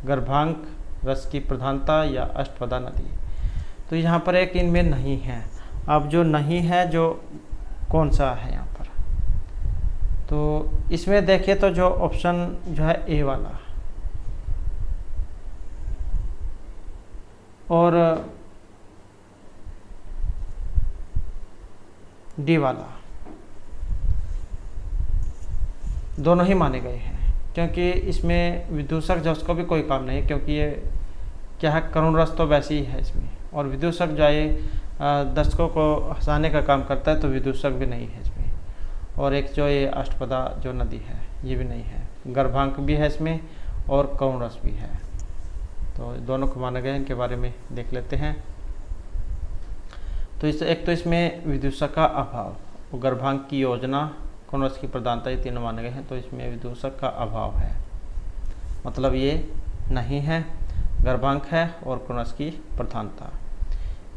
गर्भांक, रस की प्रधानता या अष्टपदा नदी, तो यहाँ पर एक इनमें नहीं है। अब जो नहीं है जो कौन सा है यहाँ पर? तो इसमें देखिए तो जो ऑप्शन जो है ए वाला और डी वाला दोनों ही माने गए हैं, क्योंकि इसमें विदूषक जो उसको भी कोई काम नहीं है, क्योंकि ये क्या है करुण रस तो वैसे ही है इसमें। और विदूषक जो है दर्शकों को हंसाने का काम करता है, तो विदूषक भी नहीं है इसमें। और एक जो ये अष्टपदा जो नदी है ये भी नहीं है। गर्भांक भी है इसमें और करुण रस भी है। तो दोनों को माना गया, इनके बारे में देख लेते हैं। तो इस एक तो इसमें विदूषक का अभाव, गर्भांक की योजना, करुण रस की प्रधानता, ये तीनों माने गए हैं। तो इसमें विदूषक का अभाव है, मतलब ये नहीं है। गर्भांक है और करुण रस की प्रधानता,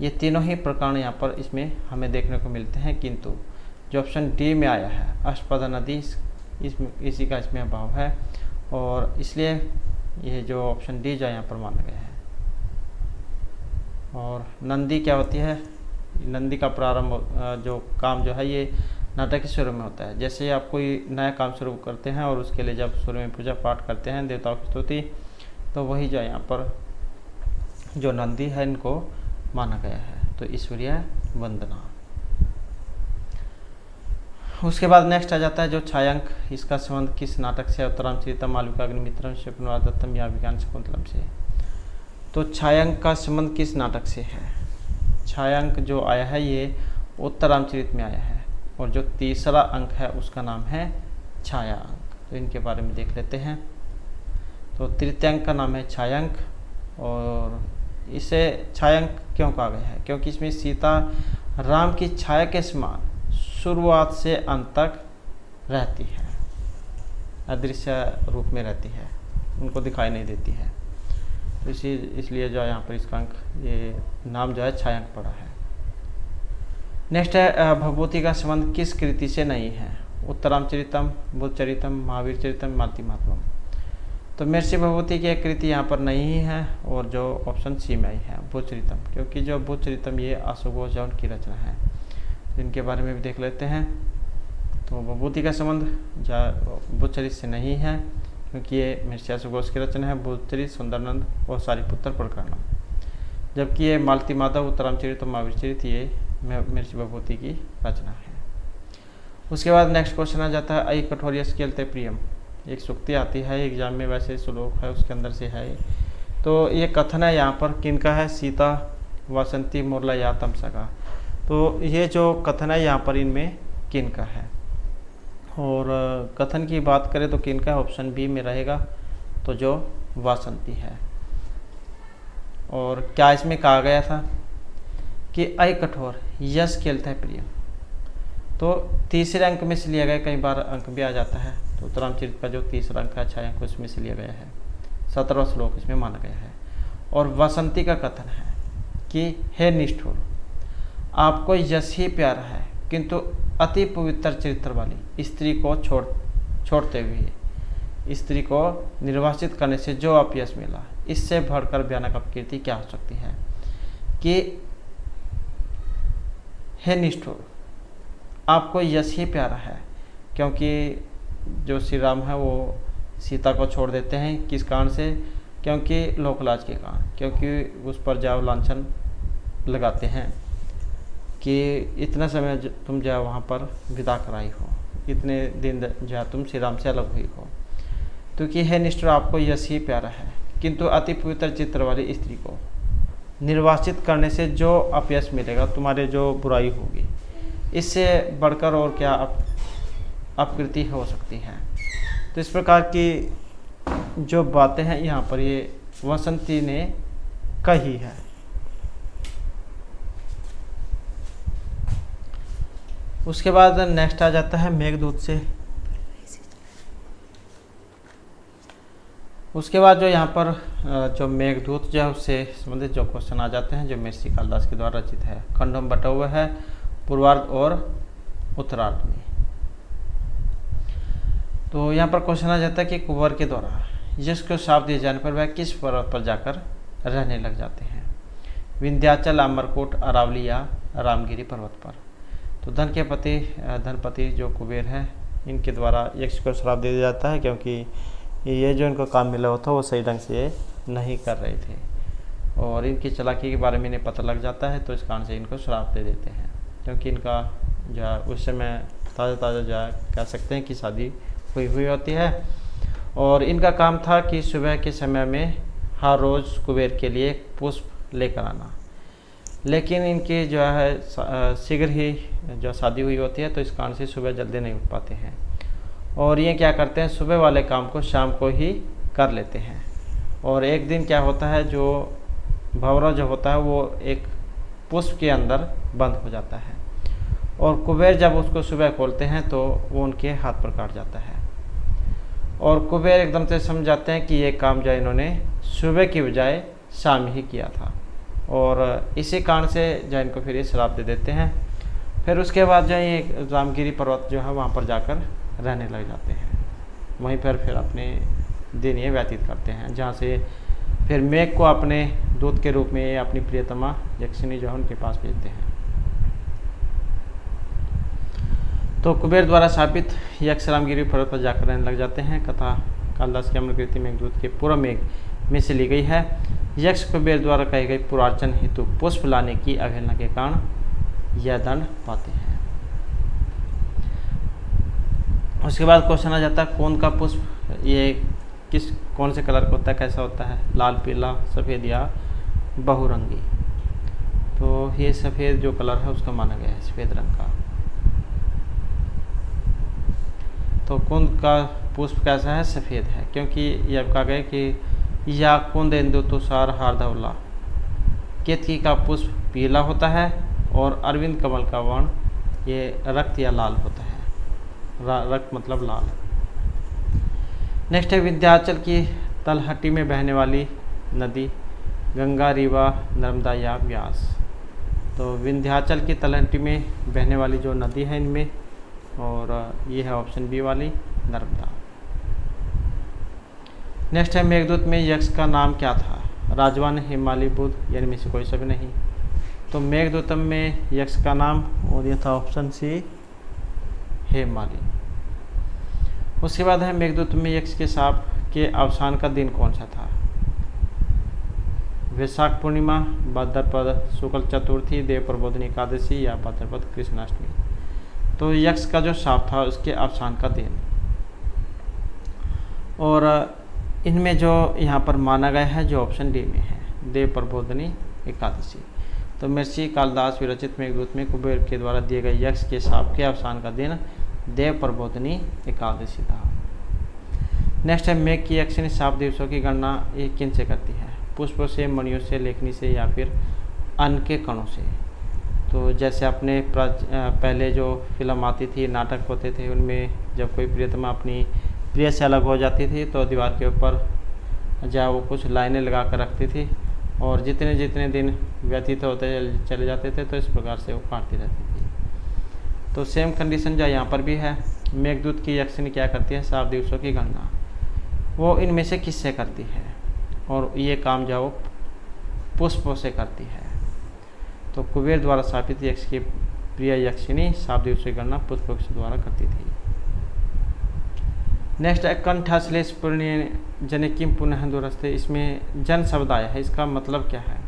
ये तीनों ही प्रकरण यहाँ पर इसमें हमें देखने को मिलते हैं। किंतु जो ऑप्शन डी में आया है अष्टपदा नदी, इसी का इसमें अभाव है। और इसलिए ये जो ऑप्शन डी जो यहाँ पर माना गया है। और नंदी क्या होती है? नंदी का प्रारंभ जो काम जो है ये नाटक के शुरू में होता है। जैसे आप कोई नया काम शुरू करते हैं और उसके लिए जब शुरू में पूजा पाठ करते हैं, देवताओं की स्तुति, तो वही जो यहाँ पर जो नंदी है इनको माना गया है। तो ईश्वरीय वंदना। उसके बाद नेक्स्ट आ जाता है जो छायांक। इसका संबंध किस नाटक से? उत्तरामचरितम, मालविकाग्निमित्रम, शकुन्तलम या अभिज्ञान शकुंतलम से। तो छायांक का संबंध किस नाटक से है? छायांक जो आया है ये उत्तरामचरित में आया है और जो तीसरा अंक है उसका नाम है छाया अंक। तो इनके बारे में देख लेते हैं। तो तृतीय अंक का नाम है छायांक और इसे छायांक क्यों कहा गया है? क्योंकि इसमें सीता राम की छाया के समान शुरुआत से अंत तक रहती है, अदृश्य रूप में रहती है, उनको दिखाई नहीं देती है। तो इसलिए जो यहाँ पर इसका अंक ये नाम जो है छायांक पड़ा है। नेक्स्ट है भगवती का संबंध किस कृति से नहीं है? उत्तरामचरितम, बुद्धचरितम, महावीर चरितम, मालती महात्म्यम। तो महर्षि भगवती की एक कृति यहाँ पर नहीं है और जो ऑप्शन सी में आई है बुद्धचरितम, क्योंकि जो बुद्धचरितम ये आशुघोष जौन की रचना है। तो इनके बारे में भी देख लेते हैं। तो भगवती का संबंध बुद्धचरित से नहीं है क्योंकि ये महर्षि आशुघोष की रचना है। बुद्धचरित, सुंदरानंद और सारिपुत्र प्रकरणम, जबकि ये मालती माधव, उत्तरामचरित और महावीर चरित ये महर्षि भगवती की रचना है। उसके बाद नेक्स्ट क्वेश्चन आ जाता है अयि कठोरियस केलते प्रियम। एक सूक्ति आती है एग्जाम में, वैसे श्लोक है उसके अंदर से है। तो ये कथन है यहाँ पर किनका है? सीता, वासंती, मुरला या तमसा का। तो ये जो कथन है यहाँ पर इनमें किनका है? और कथन की बात करें तो किनका? ऑप्शन बी में रहेगा, तो जो वासंती है। और क्या इसमें कहा गया था कि अय कठोर यश खेलता है प्रिय। तो तीसरे अंक में से लिया गया, कई बार अंक भी आ जाता है। तो उत्तरामचरित का जो तीसरा अंक है छायांक उसमें से लिया गया है, 17वां श्लोक इसमें माना गया है। और वासंती का कथन है कि हे निष्ठुर, आपको यश ही प्यारा है किंतु अति पवित्र चरित्र वाली स्त्री को छोड़ते हुए स्त्री को निर्वासित करने से जो अपयश मिला, इससे बढ़कर भयानक अपकीर्ति क्या हो सकती है? कि हे निष्ठुर, आपको यश ही प्यारा है, क्योंकि जो श्री राम है वो सीता को छोड़ देते हैं। किस कारण से? क्योंकि लोकलाज के कारण, क्योंकि उस पर जाओ लांछन लगाते हैं कि इतना समय तुम जो वहाँ पर विदा कराई हो, इतने दिन जो तुम श्री राम से अलग हुई हो। तो कि हे निष्ठुर, आपको यश ही प्यारा है किंतु अति पवित्र चित्र वाली स्त्री को निर्वासित करने से जो अपयश मिलेगा, तुम्हारे जो बुराई होगी, इससे बढ़कर और क्या अपकृति हो सकती है। तो इस प्रकार की जो बातें हैं यहाँ पर ये वासंती ने कही है। उसके बाद नेक्स्ट आ जाता है मेघदूत से। उसके बाद जो यहाँ पर जो मेघदूत जो है उससे संबंधित जो क्वेश्चन आ जाते हैं, जो महर्षि कालिदास के द्वारा रचित है। खंडों में बटा हुआ है पूर्वार्ध और उत्तरार्ध में। तो यहाँ पर क्वेश्चन आ जाता है कि कुंवर के द्वारा यश को श्राप दिए जाने पर वह किस पर्वत पर जाकर रहने लग जाते हैं? विंध्याचल, अमरकोट, अरावली या रामगिरी पर्वत पर। तो धनपति जो कुबेर है, इनके द्वारा यक्ष को श्राप दिया जाता है क्योंकि ये जो इनको काम मिला हुआ था वो सही ढंग से नहीं कर रहे थे और इनकी चालाकी के बारे में इन्हें पता लग जाता है। तो इस कारण से इनको श्राप दे देते हैं, क्योंकि इनका जो है उस समय ताज़ा जो है कह सकते हैं कि शादी हुई होती है और इनका काम था कि सुबह के समय में हर रोज़ कुबेर के लिए पुष्प लेकर आना। लेकिन इनकी जो है शीघ्र ही जो शादी हुई होती है, तो इस कारण से सुबह जल्दी नहीं उठ पाते हैं और ये क्या करते हैं, सुबह वाले काम को शाम को ही कर लेते हैं। और एक दिन क्या होता है, जो भंवरा जो होता है वो एक पुष्प के अंदर बंद हो जाता है और कुबेर जब उसको सुबह खोलते हैं तो वो उनके हाथ पर काट जाता है और कुबेर एकदम से समझ जाते हैं कि ये काम जो इन्होंने सुबह की बजाय शाम ही किया था और इसी कारण से जो इनको फिर ये श्राप दे देते हैं। फिर उसके बाद जो ये रामगिरी पर्वत जो है वहाँ पर जाकर रहने लग जाते हैं, वहीं पर फिर अपने दिन ये व्यतीत करते हैं, जहाँ से फिर मेघ को अपने दूत के रूप में अपनी प्रियतमा यक्षिणी जो है उनके पास भेजते हैं। तो कुबेर द्वारा शापित यक्ष रामगिरी पर्वत पर जाकर रहने लग जाते हैं। कथा कालिदास की अमरकीर्ति मेघदूत के पूर्व मेघ में से ली गई है। यक्ष कुबेर द्वारा कही गई पुरार्चन हेतु पुष्प लाने की अवहेलना के कारण यह दंड पाते हैं। उसके बाद क्वेश्चन आ जाता है कौन का पुष्प ये कौन से कलर का होता है, कैसा होता है, लाल, पीला, सफ़ेद या बहुरंगी। तो ये सफ़ेद जो कलर है उसका माना गया है, सफ़ेद रंग का। तो कुंद का पुष्प कैसा है, सफ़ेद है, क्योंकि यह कहा गया कि या कुंद इंदु तुषार हार्धवला। केतकी का पुष्प पीला होता है और अरविंद कमल का वर्ण ये रक्त या लाल होता है। रक्त मतलब लाल। नेक्स्ट है विंध्याचल की तलहटी में बहने वाली नदी गंगा, रीवा, नर्मदा या व्यास। तो विंध्याचल की तलहटी में बहने वाली जो नदी है इनमें, और ये है ऑप्शन बी वाली, नर्मदा। नेक्स्ट है मेघदूत में यक्ष का नाम क्या था, राजवान, हिमालय, बुध या इनमें से कोई सा भी नहीं। तो मेघदूतम में यक्ष का नाम, और ये था ऑप्शन सी, हेमाली। उसके बाद है मेघदूत में यक्ष के शाप के अवसान का दिन कौन सा था, वैशाख पूर्णिमा, भाद्रपद शुक्ल चतुर्थी, देव प्रबोधनी एकादशी या भाद्रपद कृष्णाष्टमी। तो यक्ष का जो शाप था उसके अवसान का दिन, और इनमें जो यहाँ पर माना गया है जो ऑप्शन डी में है, देव प्रबोधनी एकादशी। तो महर्षि कालिदास विरचित मेघदूत में कुबेर के द्वारा दिए गए यक्ष के शाप के अवसान का दिन देव प्रबोधनी एकादशी था। नेक्स्ट है मेघ की यक्षिणी शाप दिवसों की गणना ये किन से करती है, पुष्पों से, मणियों से, लेखनी से या फिर अन्न के कणों से। तो जैसे अपने पहले जो फिल्म आती थी, नाटक होते थे, उनमें जब कोई प्रियतमा अपनी प्रिय से अलग हो जाती थी तो दीवार के ऊपर जहाँ वो कुछ लाइनें लगा कर रखती थी, और जितने जितने दिन व्यतीत होते चले जाते थे तो इस प्रकार से वो काटती रहती थी। तो सेम कंडीशन जो यहाँ पर भी है। मेघदूत की यक्षिणी क्या करती है, शाप दिवसों की गणना वो इनमें से किससे करती है, और ये काम जो वो पुष्पों से करती है। तो कुबेर द्वारा स्थापित यक्ष की प्रिय यक्षिणी शाप दिवसों की गणना पुष्पों के द्वारा करती थी। नेक्स्ट है कंठाश्लेष पुण्य जने किम पुनः दुरस्ते। इसमें जन शब्द आया है, इसका मतलब क्या है,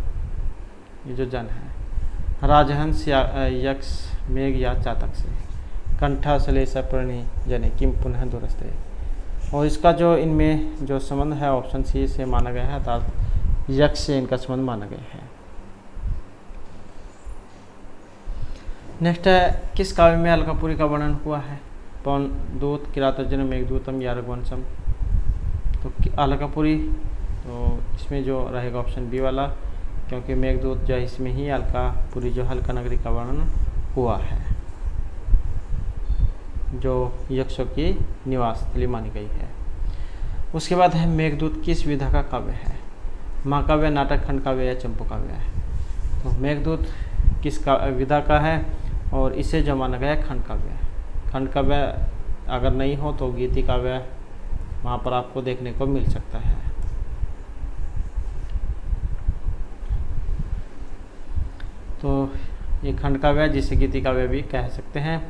ये जो जन है, राजहंस या यक्ष, मेघ या चातक से। कंठाश्लेष पुण्य जने किम पुनः दुरस्ते, और इसका जो इनमें जो संबंध है ऑप्शन सी से माना गया है, अर्थात यक्ष से इनका संबंध माना गया है। नेक्स्ट है किस काव्य में अलकापुरी का वर्णन हुआ है, पवन दूत, किरातोजन, मेघदूतम या रघुवंशम। तो अलकापुरी, तो इसमें जो रहेगा ऑप्शन बी वाला, क्योंकि मेघदूत जो है इसमें ही अलकापुरी जो हल्का नगरी का वर्णन हुआ है, जो यक्षों की निवास स्थली मानी गई है। उसके बाद है मेघदूत किस विधा का काव्य है, महाकाव्य, नाटक, खंड काव्य या चंपू काव्य है। तो मेघदूत किस का विधा का है, और इसे जो माना गया है खंड काव्य। खंड काव्य अगर नहीं हो तो गीति काव्य वहाँ पर आपको देखने को मिल सकता है। तो ये खंड काव्य जिसे गीति काव्य भी कह सकते हैं,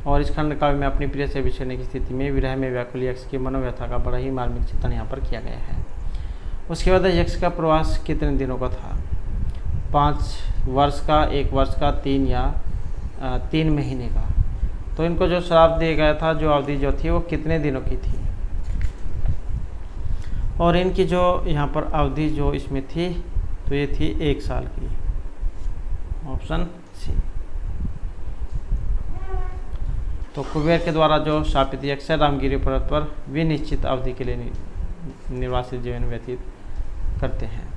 और इस खंड काव्य में अपनी प्रिय से बिछड़ने की स्थिति में विरह में व्याकुल यक्ष की मनोव्यथा का बड़ा ही मार्मिक चित्रण यहाँ पर किया गया है। उसके बाद यक्ष का प्रवास कितने दिनों का था, 5 वर्ष का, 1 वर्ष का, 3 या 3 महीने का। तो इनको जो श्राप दिया गया था, जो अवधि जो थी वो कितने दिनों की थी, और इनकी जो यहाँ पर अवधि जो इसमें थी तो ये थी 1 साल की, ऑप्शन सी। तो कुबेर के द्वारा जो शापित यक्ष रामगिरी पर्वत पर विनिश्चित अवधि के लिए निर्वासित जीवन व्यतीत करते हैं।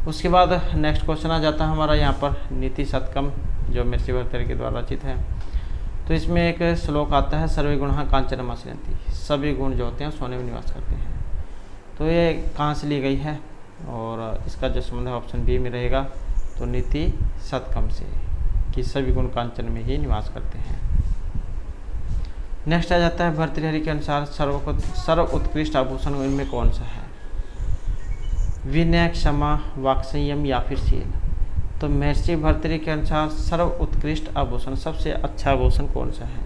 उसके बाद नेक्स्ट क्वेश्चन आ जाता है हमारा यहाँ पर नीति शतकम, जो महर्षि भर्तृहरि के द्वारा रचित है। तो इसमें एक श्लोक आता है, सर्वे गुणः कांचन आश्रयन्ति, सभी गुण जो होते हैं सोने में निवास करते हैं। तो ये कहाँ से ली गई है, और इसका जो संबंध है ऑप्शन बी में रहेगा, तो नीति शतकम से, कि सभी गुण कांचन में ही निवास करते हैं। नेक्स्ट आ जाता है भर्तृहरि के अनुसार सर्व उत्कृष्ट आभूषण इनमें कौन सा है? विनय, क्षमा, वाक्संयम या फिर शील। तो महर्षि भर्तृहरि के अनुसार सर्व उत्कृष्ट आभूषण, सबसे अच्छा आभूषण कौन सा है?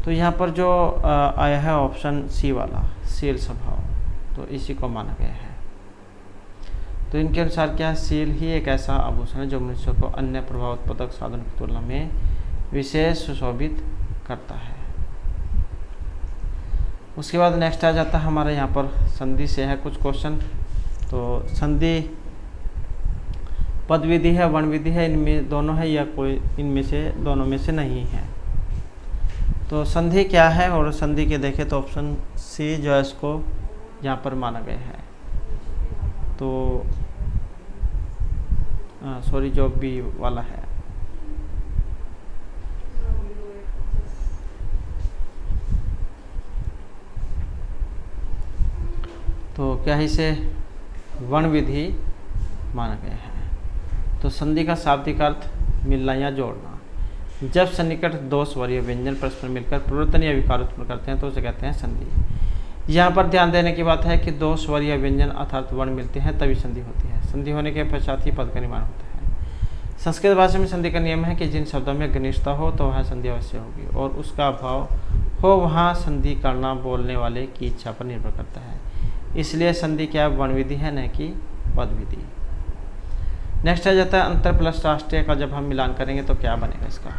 तो यहाँ पर जो आया है ऑप्शन सी वाला, शील स्वभाव, तो इसी को माना गया है। तो इनके अनुसार क्या है? शील ही एक ऐसा आभूषण है जो मनुष्य को अन्य प्रभावोत्पादक साधन की तुलना में विशेष सुशोभित करता है। उसके बाद नेक्स्ट आ जाता है हमारा यहाँ पर संधि से है कुछ क्वेश्चन। तो संधि पद विधि है, वर्ण विधि है, इनमें दोनों है या कोई इनमें से दोनों में से नहीं है? तो संधि क्या है? और संधि के देखें तो ऑप्शन सी जो है इसको यहाँ पर माना गया है। तो सॉरी, जो बी वाला है। तो क्या है? इसे वर्ण विधि माना गया है। तो संधि का शाब्दिक अर्थ मिलना या जोड़ना। जब सन्निकट दो स्वरीय व्यंजन परस्पर मिलकर परिवर्तन या विकार उत्पन्न करते हैं तो उसे कहते हैं संधि। यहाँ पर ध्यान देने की बात है कि दो स्वरीय व्यंजन अर्थात वर्ण मिलते हैं तभी संधि होती है। संधि होने के पश्चात ही पद का निर्माण होता है। संस्कृत भाषा में संधि का नियम है कि जिन शब्दों में घनिष्ठता हो तो वहाँ संधि अवश्य होगी, और उसका अभाव हो वहाँ संधि करना बोलने वाले की इच्छा पर निर्भर करता है। इसलिए संधि क्या वर्ण विधि है, न कि पद विधि। नेक्स्ट आ जाता है अंतर प्लस राष्ट्रीय का जब हम मिलान करेंगे तो क्या बनेगा इसका?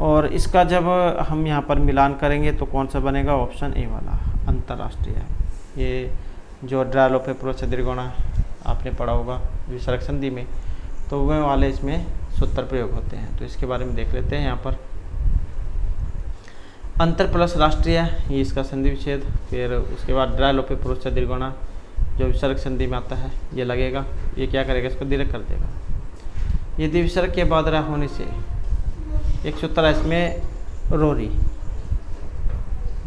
और इसका जब हम यहाँ पर मिलान करेंगे तो कौन सा बनेगा? ऑप्शन ए वाला, अंतर्राष्ट्रीय। ये जो ड्रालोपे पुरुष दीर्घोणा आपने पढ़ा होगा विसर्ग संधि में, तो वह वाले इसमें सूत्र प्रयोग होते हैं। तो इसके बारे में देख लेते हैं। यहाँ पर अंतर प्लस राष्ट्रीय, ये इसका संधि विच्छेद। फिर उसके बाद ड्रालोपे पुरुष दीर्घोणा जो विसर्ग संधि में आता है ये लगेगा। ये क्या करेगा? इसको दीर्घ कर देगा। यदि विसर्ग के बाद रा होने से एक सूत्र है इसमें रोरी,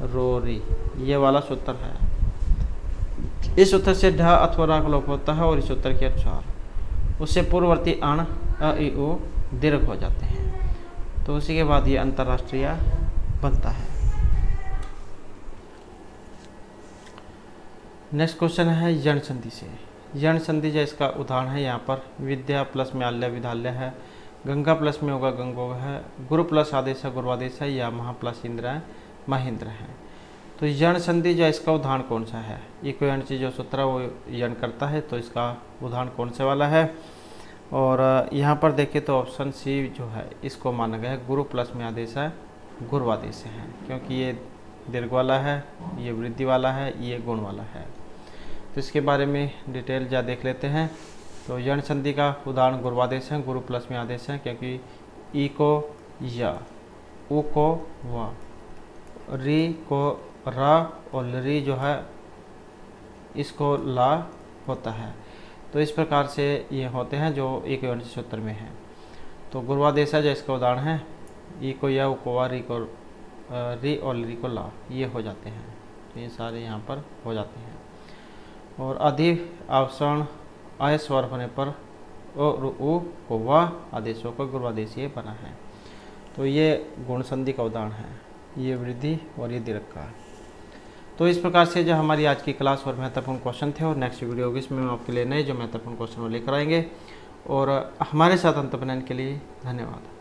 रोरी ये वाला सूत्र है। इस सूत्र से ढ अथवा रा का लोप होता है और इस सूत्र के अनुसार उससे पूर्ववर्ती अण अ इ उ दीर्घ हो जाते हैं। तो उसी के बाद ये अंतर्राष्ट्रीय बनता है। नेक्स्ट क्वेश्चन है यण संधि से। यण संधि जो इसका उदाहरण है यहाँ पर विद्या प्लस में आल्य विधाल्य है, गंगा प्लस में होगा गंगोग है, गुरु प्लस आदेश है गुरुआदेश है, या महा प्लस इंद्र है महेंद्र है। तो यण संधि जो इसका उदाहरण कौन सा है? इको यण से जो सूत्र है वो यण करता है, तो इसका उदाहरण कौन से वाला है? और यहाँ पर देखें तो ऑप्शन सी जो है इसको माना गया है गुरु प्लस में आदेश है गुरुआदेश है, क्योंकि ये दीर्घ वाला है, ये वृद्धि वाला है, ये गुण वाला है। तो इसके बारे में डिटेल जा देख लेते हैं। तो यण संधि का उदाहरण गुरुआदेश है, गुरु प्लस में आदेश है, क्योंकि ई को या, उ को व, री को रा और री जो है इसको ला होता है। तो इस प्रकार से ये होते हैं जो एक यण सूत्र में है। तो गुरुआदेश है जो इसका उदाहरण है, ई को या, उ को वा, री को री और री को ला, ये हो जाते हैं। तो ये सारे यहाँ पर हो जाते हैं। और अधिक आवसरण आय स्वर होने पर और उ को वा आदेशों को गुरुआदेशीय बना है। तो ये गुण संधि का उदाहरण है, ये वृद्धि और ये दीर्घ का। तो इस प्रकार से जो हमारी आज की क्लास और महत्वपूर्ण क्वेश्चन थे, और नेक्स्ट वीडियो होगी इसमें हम आपके लिए नए जो महत्वपूर्ण क्वेश्चन वो लेकर आएंगे। और हमारे साथ अंत बनाने के लिए धन्यवाद।